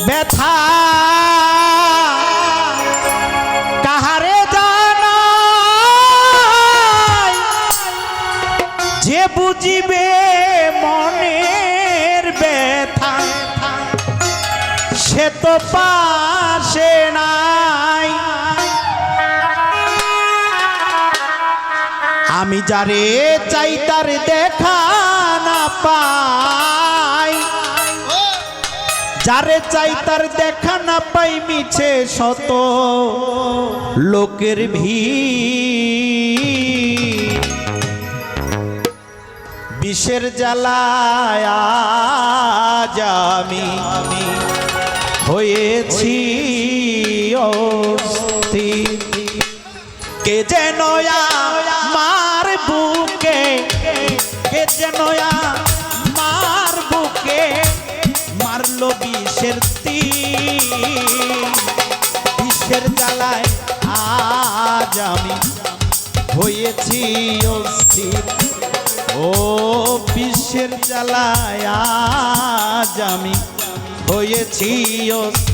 ব্যথা কাহারে জানাই, যে বুঝিবে মনের ব্যথা সে তো পাশে নাই। আমি যারে চাই তার দেখা না পাই, যারে চাই তার দেখা না পাই, মিছে শত লোকের ভিড়। বিষের জ্বালায় আজ আমি হয়েছি অস্থির। কে যেন আমার বুকে, কে যেন আমার বুকে মারলো বিষের তীর। বিষের জ্বালায় আজ আমি হয়েছি অস্থির। ও বিষের জ্বালায় আজ আমি হয়েছি অস্থির।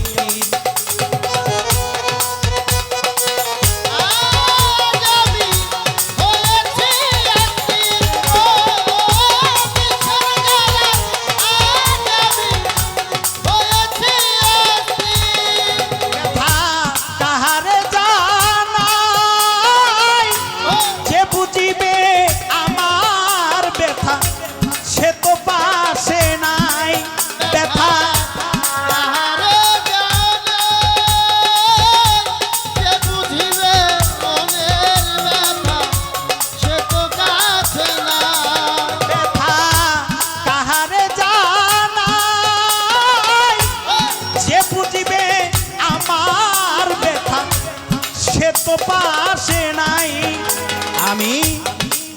পাশে নাই। আমি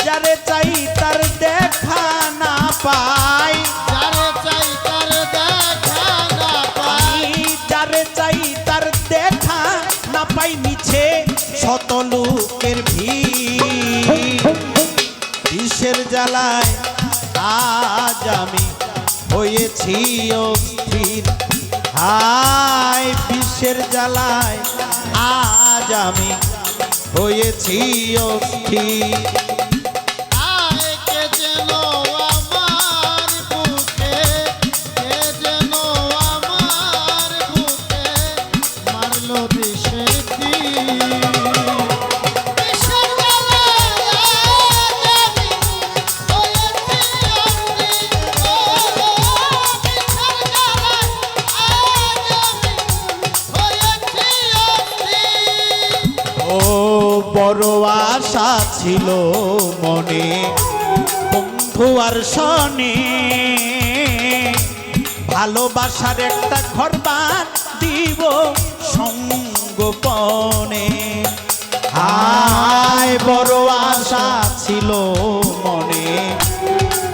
যারে চাই তার দেখা না পাই, যারে চাই তার দেখা না পাই, যারে চাই তার দেখা না পাই, মিছে শত লোকের ভিড়। বিষের জ্বালায় আজ আমি হয়েছি অস্থির। হায় বিষের জ্বালায় আজ আমি হয়েছি অস্থির। কে যেন আমার বুকে, কে যেন আমার বুকে মারলো বিষের তীর। বিষের জ্বালায় আজ আমি হয়েছি অস্থির। বিষের জ্বালায় আজ আমি হয়েছি অস্থির। ও বড় আশা ছিল মনে বন্ধু আর শনে, ভালোবাসার একটা ঘর দিব সঙ্গোপনে। হায় বড় আশা ছিল মনে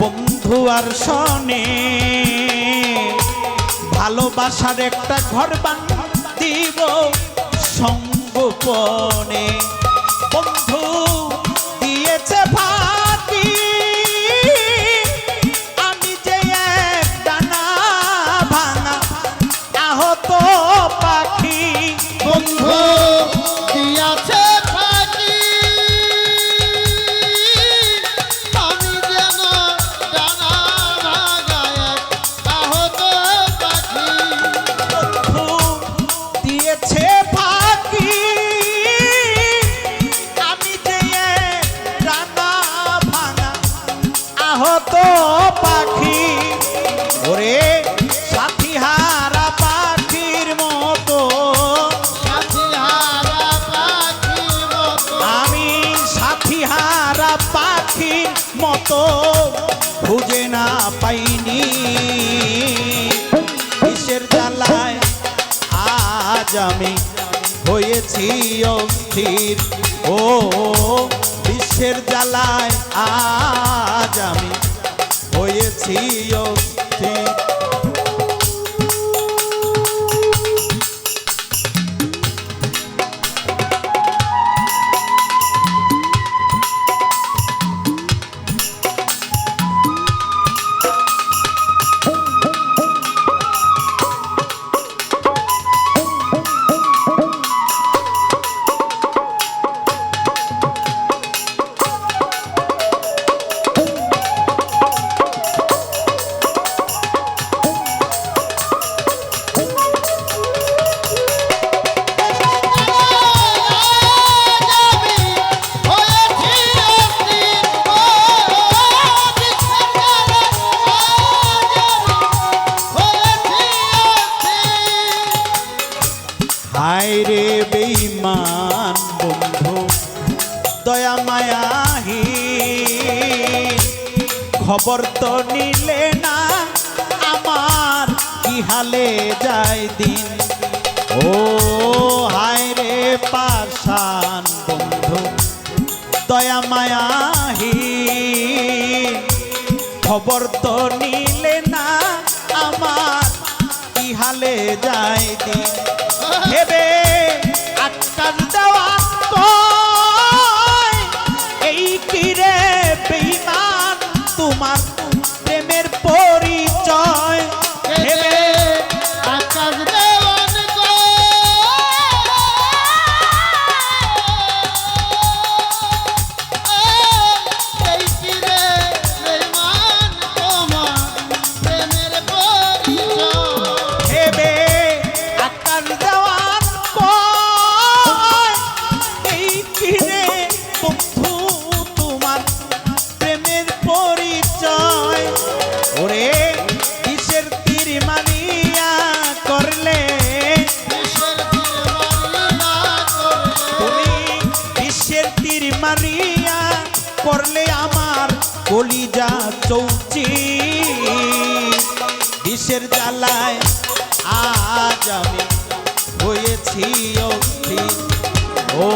বন্ধু আর শনে, ভালোবাসার একটা ঘর দিব সঙ্গোপনে। বন্ধু দিয়েছে ফাঁকি, আমি যে এক ডানা ভাঙা আহত পাখি। বন্ধু দিয়াছে ফাঁকি, আমি যেন ডানা ভাঙা এক আহত পাখি। বন্ধু দিয়েছে ফাঁকি, আমি যে এক ডানা ভাঙা আহত পাখি। ওরে সাথী হারা পাখির মতো, সাথী হারা পাখির মতো, আমি সাথী হারা পাখির মতো খুঁজে না পাইনি। বিষের জ্বালায় আজ আমি হয়েছি অস্থির। ও বিষের জ্বালায় আজ আমি হয়েছি অস্থির। নিলে না আমার কি হালে যায় দিন। ও হায় রে পাষাণ বন্ধু দয়া মায়াহীন, খবর তো নিলে না আমার কি হালে যায় দিন। ভেবে আটকার দেওয়া কয়, এই কিরে বেঈমান তোমার প্রেমের পরিচয়। ভেবে আকাশ দেওয়ান গো, এই কিরে বেঈমান তোমার প্রেমের পরিচয়। ভেবে আকার দেওয়ার কয়, এই কিরে বন্ধু তোমার প্রেমের পরিচয়। ওরে কিসের তীর মারিয়া করলে কিসের তীর মারিয়া করলে, তুমি, কিসের তীর মারিয়া করলে আমার কলিজা চৌচি। কিসের জ্বালায় আজ আমি হয়েছি অস্থির। ও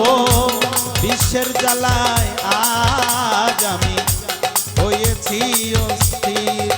বিশ্বের জ্বালায় আজ আমি হয়েছি অস্থির।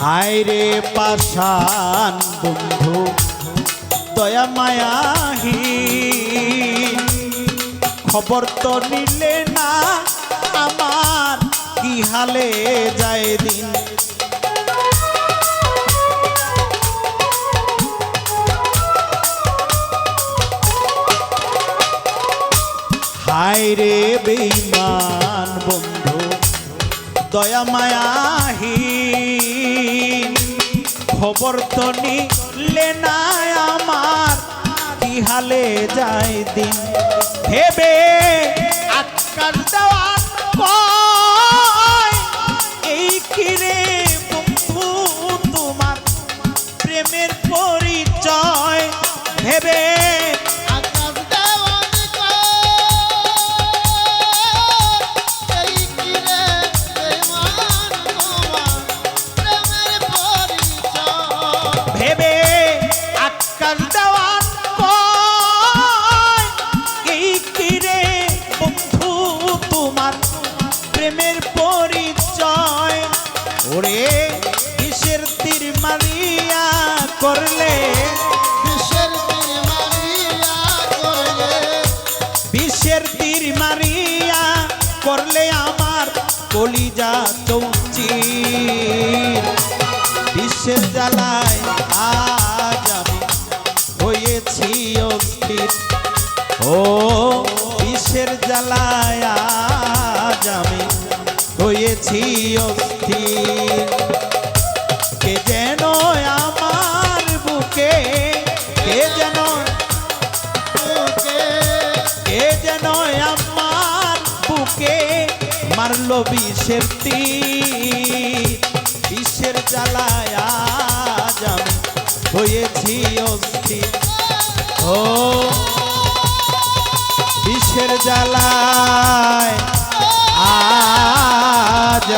হায় রে পাষাণ বন্ধু দয়া মায়াহীন, খবর তো নিলে না আমার কি হালে যায় দিন। হায় রে বেঈমান বন্ধু দয়া মায়াহীন, খবর তো নিলে না আমার কি হালে যায় দিন। ভেবে আটকার দেওয়ার কয়, এই কিরে বন্ধু তোমার প্রেমের পরিচয়। ভেবে আকাশ দেওয়ান গো, এই কিরে বেঈমান তোমার প্রেমের পরিচয়। ভেবে আটকার দেওয়ার কয়, এই কিরে বন্ধু তোমার প্রেমের পরিচয়। ওরে কিসের তীর মারিয়া করলে, কিসের তীর মারিয়া করলে, বিশ্বের তীর মারিয়া করলে আমার কলিজা চৌচির। বিশ্বের জ্বালায় আজ আমি হয়েছি অস্থির। ও বিশ্বের জ্বালায় আজ আমি হয়েছি অস্থির। কে যেন আমার বুকে, কে যেন, বুকে কে যেন আমার বুকে মারলো বিষের তীর। বিষের জ্বালায় আজ আমি হয়েছি অস্থির। ও বিষের জ্বালায় আজ